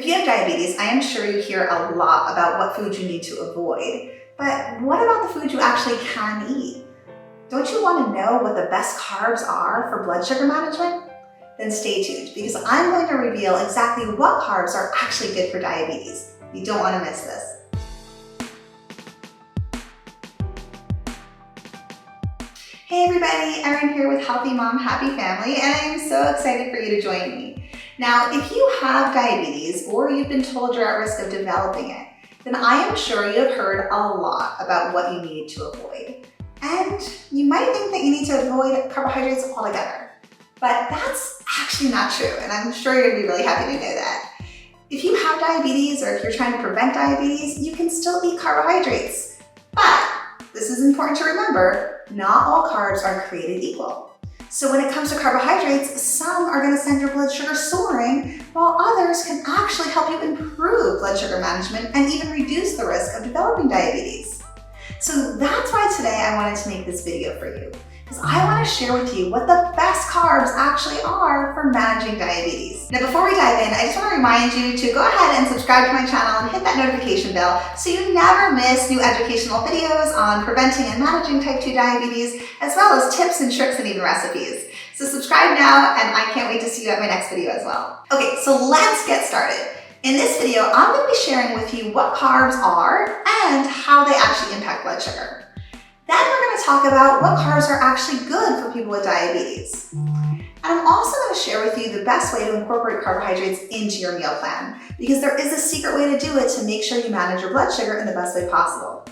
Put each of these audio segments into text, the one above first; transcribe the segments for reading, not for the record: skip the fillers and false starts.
you have diabetes, I am sure you hear a lot about what foods you need to avoid. But what about the foods you actually can eat? Don't you want to know what the best carbs are for blood sugar management? Then stay tuned, because I'm going to reveal exactly what carbs are actually good for diabetes. You don't want to miss this. Hey everybody, Erin here with Healthy Mom, Happy Family, and I am so excited for you to join me. Now, if you have diabetes or you've been told you're at risk of developing it, then I am sure you have heard a lot about what you need to avoid. And you might think that you need to avoid carbohydrates altogether, but that's actually not true, and I'm sure you're gonna be really happy to know that. If you have diabetes or if you're trying to prevent diabetes, you can still eat carbohydrates. But this is important to remember, not all carbs are created equal. So when it comes to carbohydrates, some are gonna send your blood sugar soaring, while others can actually help you improve blood sugar management and even reduce the risk of developing diabetes. So that's why today I wanted to make this video for you, because I want to share with you what the best carbs actually are for managing diabetes. Now before we dive in, I just want to remind you to go ahead and subscribe to my channel and hit that notification bell so you never miss new educational videos on preventing and managing type 2 diabetes, as well as tips and tricks and even recipes. So subscribe now, and I can't wait to see you at my next video as well. Okay, so let's get started. In this video, I'm going to be sharing with you what carbs are and how they actually impact blood sugar. Then we're going to talk about what carbs are actually good for people with diabetes. And I'm also going to share with you the best way to incorporate carbohydrates into your meal plan, because there is a secret way to do it to make sure you manage your blood sugar in the best way possible.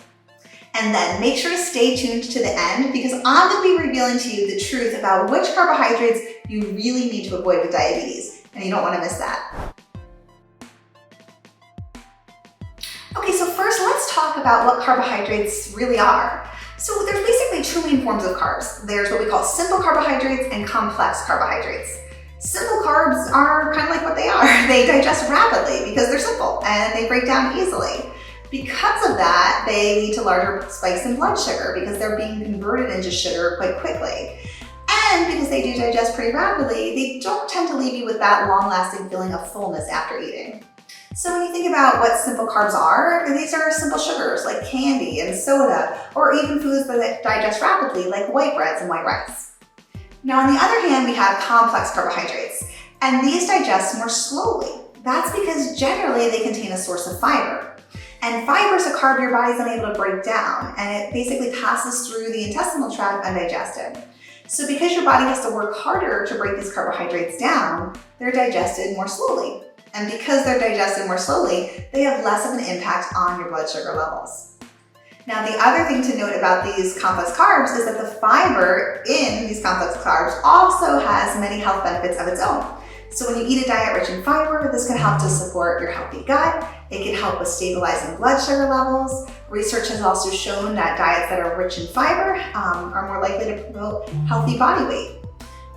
And then make sure to stay tuned to the end, because I'm going to be revealing to you the truth about which carbohydrates you really need to avoid with diabetes, and you don't want to miss that. Okay, so first let's talk about what carbohydrates really are. So there's basically two main forms of carbs. There's what we call simple carbohydrates and complex carbohydrates. Simple carbs are kind of like what they are. They digest rapidly because they're simple and they break down easily. Because of that, they lead to larger spikes in blood sugar because they're being converted into sugar quite quickly. And because they do digest pretty rapidly, they don't tend to leave you with that long-lasting feeling of fullness after eating. So when you think about what simple carbs are, these are simple sugars like candy and soda, or even foods that digest rapidly like white breads and white rice. Now on the other hand, we have complex carbohydrates, and these digest more slowly. That's because generally they contain a source of fiber. And fiber is a carb your body's unable to break down, and it basically passes through the intestinal tract undigested. So because your body has to work harder to break these carbohydrates down, they're digested more slowly. And because they're digested more slowly, they have less of an impact on your blood sugar levels. Now, the other thing to note about these complex carbs is that the fiber in these complex carbs also has many health benefits of its own. So when you eat a diet rich in fiber, this can help to support your healthy gut. It can help with stabilizing blood sugar levels. Research has also shown that diets that are rich in fiber are more likely to promote healthy body weight.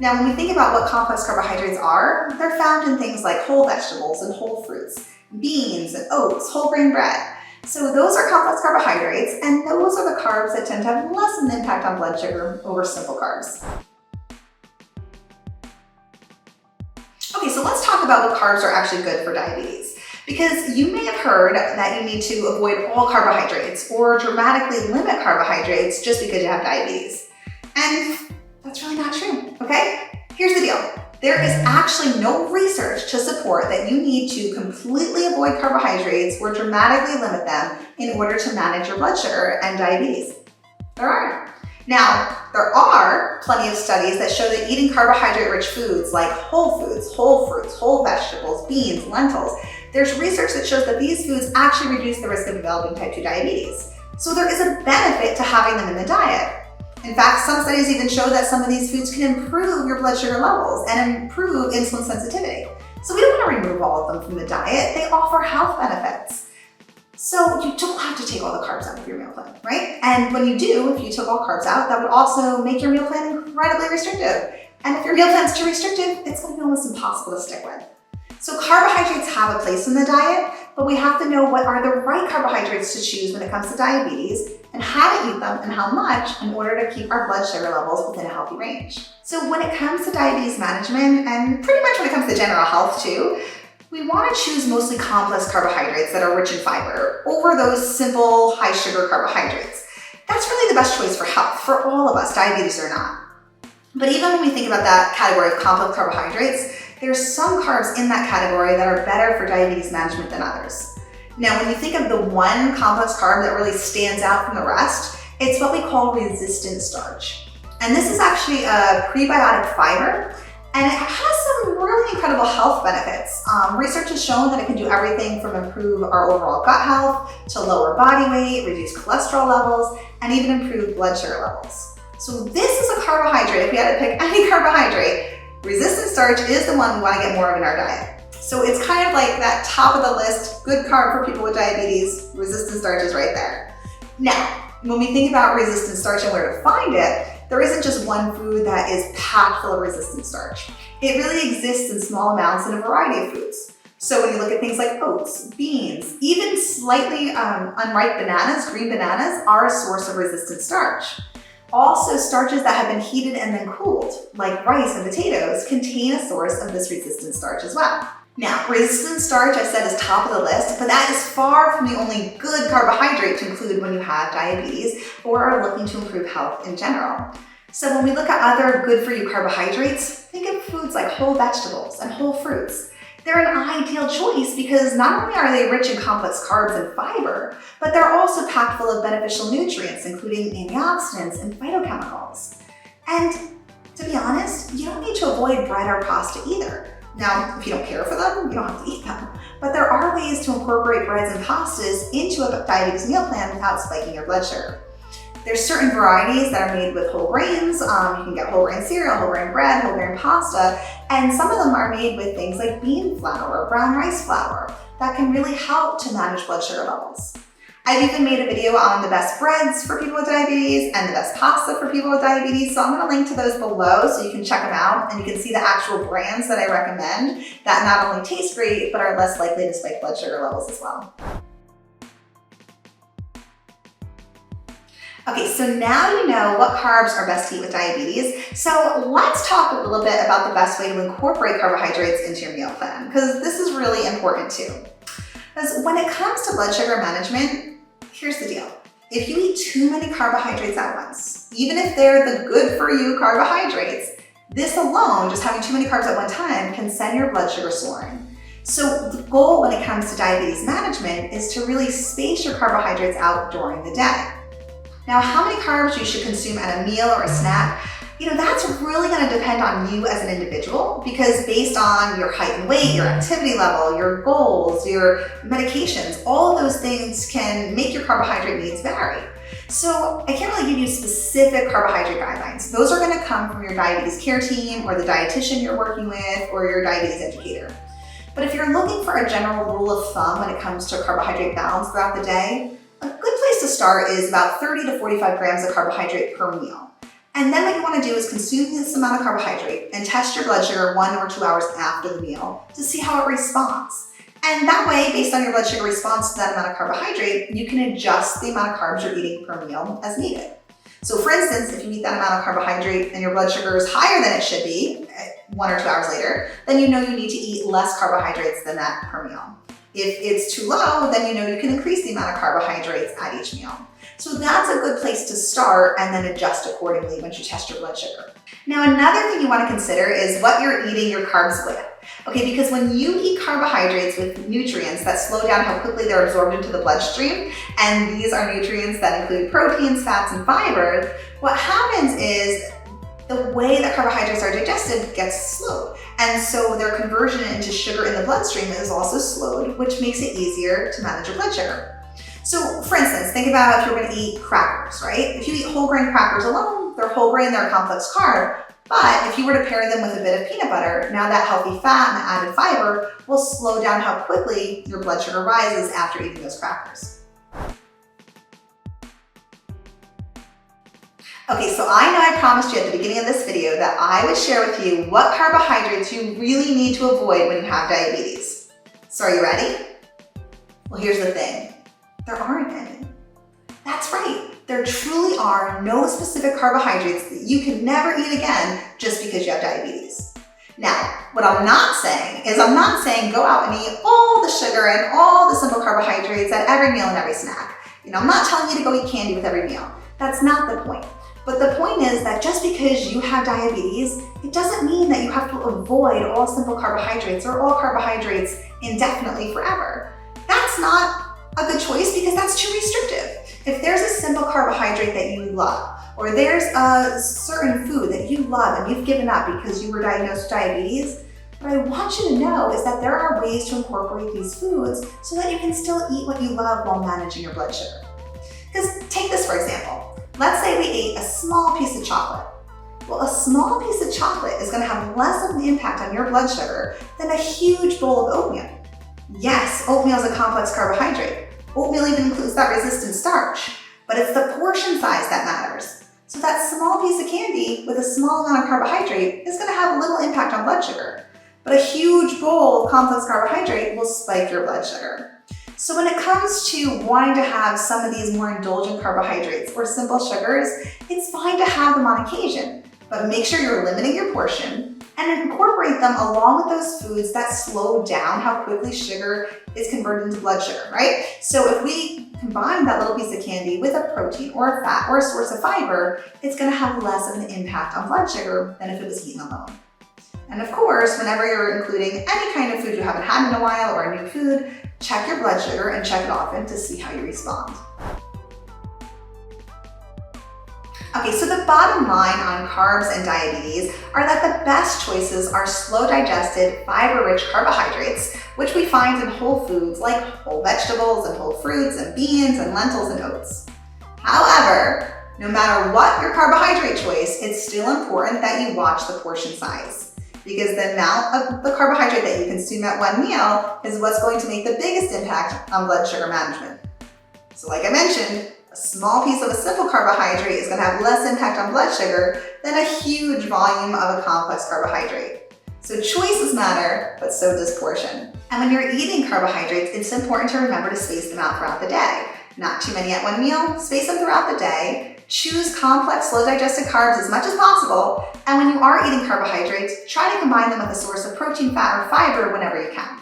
Now, when we think about what complex carbohydrates are, they're found in things like whole vegetables and whole fruits, beans and oats, whole grain bread. So those are complex carbohydrates, and those are the carbs that tend to have less of an impact on blood sugar over simple carbs. Okay, so let's talk about what carbs are actually good for diabetes. Because you may have heard that you need to avoid all carbohydrates or dramatically limit carbohydrates just because you have diabetes. And that's really not true, okay? Here's the deal. There is actually no research to support that you need to completely avoid carbohydrates or dramatically limit them in order to manage your blood sugar and diabetes. There aren't. Now, there are plenty of studies that show that eating carbohydrate-rich foods like whole foods, whole fruits, whole vegetables, beans, lentils, there's research that shows that these foods actually reduce the risk of developing type 2 diabetes. So there is a benefit to having them in the diet. In fact, some studies even show that some of these foods can improve your blood sugar levels and improve insulin sensitivity. So we don't want to remove all of them from the diet. They offer health benefits. So you don't have to take all the carbs out of your meal plan, right? And when you do, if you took all carbs out, that would also make your meal plan incredibly restrictive. And if your meal plan is too restrictive, it's going to be almost impossible to stick with. So carbohydrates have a place in the diet, but we have to know what are the right carbohydrates to choose when it comes to diabetes and how to eat them and how much in order to keep our blood sugar levels within a healthy range. So when it comes to diabetes management, and pretty much when it comes to general health too, We want to choose mostly complex carbohydrates that are rich in fiber over those simple high sugar carbohydrates. That's really the best choice for health, for all of us, diabetes or not. But even when we think about that category of complex carbohydrates, there's some carbs in that category that are better for diabetes management than others. Now, when you think of the one complex carb that really stands out from the rest, it's what we call resistant starch. And this is actually a prebiotic fiber, and it has some really incredible health benefits. Research has shown that it can do everything from improve our overall gut health to lower body weight, reduce cholesterol levels, and even improve blood sugar levels. So this is a carbohydrate. If we had to pick any carbohydrate, resistant starch is the one we want to get more of in our diet. So it's kind of like that top of the list, good carb for people with diabetes, resistant starch is right there. Now, when we think about resistant starch and where to find it, there isn't just one food that is packed full of resistant starch. It really exists in small amounts in a variety of foods. So when you look at things like oats, beans, even slightly unripe bananas, green bananas, are a source of resistant starch. Also, starches that have been heated and then cooled, like rice and potatoes, contain a source of this resistant starch as well. Now, resistant starch, I said, is top of the list, but that is far from the only good carbohydrate to include when you have diabetes or are looking to improve health in general. So when we look at other good-for-you carbohydrates, think of foods like whole vegetables and whole fruits. They're an ideal choice because not only are they rich in complex carbs and fiber, but they're also packed full of beneficial nutrients, including antioxidants and phytochemicals. And to be honest, you don't need to avoid bread or pasta either. Now, if you don't care for them, you don't have to eat them. But there are ways to incorporate breads and pastas into a diabetes meal plan without spiking your blood sugar. There's certain varieties that are made with whole grains. You can get whole grain cereal, whole grain bread, whole grain pasta, and some of them are made with things like bean flour or brown rice flour that can really help to manage blood sugar levels. I've even made a video on the best breads for people with diabetes and the best pasta for people with diabetes, so I'm going to link to those below so you can check them out and you can see the actual brands that I recommend that not only taste great but are less likely to spike blood sugar levels as well. Okay, so now you know what carbs are best to eat with diabetes. So let's talk a little bit about the best way to incorporate carbohydrates into your meal plan, because this is really important too. Because when it comes to blood sugar management, here's the deal. If you eat too many carbohydrates at once, even if they're the good for you carbohydrates, this alone, just having too many carbs at one time, can send your blood sugar soaring. So the goal when it comes to diabetes management is to really space your carbohydrates out during the day. Now, how many carbs you should consume at a meal or a snack, that's really going to depend on you as an individual, because based on your height and weight, your activity level, your goals, your medications, all of those things can make your carbohydrate needs vary. So I can't really give you specific carbohydrate guidelines. Those are going to come from your diabetes care team or the dietitian you're working with or your diabetes educator. But if you're looking for a general rule of thumb when it comes to carbohydrate balance throughout the day, a good place to start is about 30 to 45 grams of carbohydrate per meal. And then what you want to do is consume this amount of carbohydrate and test your blood sugar 1 or 2 hours after the meal to see how it responds. And that way, based on your blood sugar response to that amount of carbohydrate, you can adjust the amount of carbs you're eating per meal as needed. So for instance, if you eat that amount of carbohydrate and your blood sugar is higher than it should be 1 or 2 hours later, then you know you need to eat less carbohydrates than that per meal. If it's too low, then you know you can increase the amount of carbohydrates at each meal. So that's a good place to start and then adjust accordingly once you test your blood sugar. Now, another thing you want to consider is what you're eating your carbs with. Okay, because when you eat carbohydrates with nutrients that slow down how quickly they're absorbed into the bloodstream, and these are nutrients that include proteins, fats, and fibers, what happens is the way that carbohydrates are digested gets slowed. And so their conversion into sugar in the bloodstream is also slowed, which makes it easier to manage your blood sugar. So for instance, think about if you're going to eat crackers, right? If you eat whole grain crackers alone, they're whole grain, they're a complex carb. But if you were to pair them with a bit of peanut butter, now that healthy fat and the added fiber will slow down how quickly your blood sugar rises after eating those crackers. Okay, so I know I promised you at the beginning of this video that I would share with you what carbohydrates you really need to avoid when you have diabetes. So are you ready? Well, here's the thing. There aren't any. That's right. There truly are no specific carbohydrates that you can never eat again just because you have diabetes. Now, what I'm not saying is I'm not saying go out and eat all the sugar and all the simple carbohydrates at every meal and every snack. I'm not telling you to go eat candy with every meal. That's not the point. But the point is that just because you have diabetes, it doesn't mean that you have to avoid all simple carbohydrates or all carbohydrates indefinitely forever. That's not a good choice because that's too restrictive. If there's a simple carbohydrate that you love, or there's a certain food that you love and you've given up because you were diagnosed with diabetes, what I want you to know is that there are ways to incorporate these foods so that you can still eat what you love while managing your blood sugar. Because take this for example. Let's say we ate a small piece of chocolate. Well, a small piece of chocolate is going to have less of an impact on your blood sugar than a huge bowl of oatmeal. Yes, oatmeal is a complex carbohydrate. Oatmeal even includes that resistant starch, but it's the portion size that matters. So that small piece of candy with a small amount of carbohydrate is going to have little impact on blood sugar, but a huge bowl of complex carbohydrate will spike your blood sugar. So when it comes to wanting to have some of these more indulgent carbohydrates or simple sugars, it's fine to have them on occasion, but make sure you're limiting your portion and incorporate them along with those foods that slow down how quickly sugar is converted into blood sugar, right? So if we combine that little piece of candy with a protein or a fat or a source of fiber, it's going to have less of an impact on blood sugar than if it was eaten alone. And of course, whenever you're including any kind of food you haven't had in a while or a new food, check your blood sugar and check it often to see how you respond. Okay, so the bottom line on carbs and diabetes are that the best choices are slow digested, fiber-rich carbohydrates, which we find in whole foods like whole vegetables and whole fruits and beans and lentils and oats. However, no matter what your carbohydrate choice, it's still important that you watch the portion size, because the amount of the carbohydrate that you consume at one meal is what's going to make the biggest impact on blood sugar management. So like I mentioned, a small piece of a simple carbohydrate is going to have less impact on blood sugar than a huge volume of a complex carbohydrate. So choices matter, but so does portion. And when you're eating carbohydrates, it's important to remember to space them out throughout the day. Not too many at one meal, space them throughout the day. Choose complex, slow digested carbs as much as possible. And when you are eating carbohydrates, try to combine them with a source of protein, fat, or fiber whenever you can.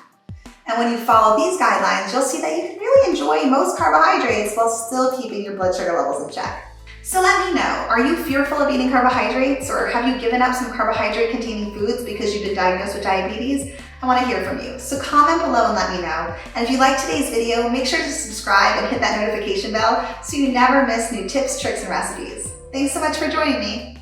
And when you follow these guidelines, you'll see that you can really enjoy most carbohydrates while still keeping your blood sugar levels in check. So let me know, are you fearful of eating carbohydrates, or have you given up some carbohydrate-containing foods because you've been diagnosed with diabetes? I want to hear from you. So comment below and let me know. And if you liked today's video, make sure to subscribe and hit that notification bell so you never miss new tips, tricks, and recipes. Thanks so much for joining me.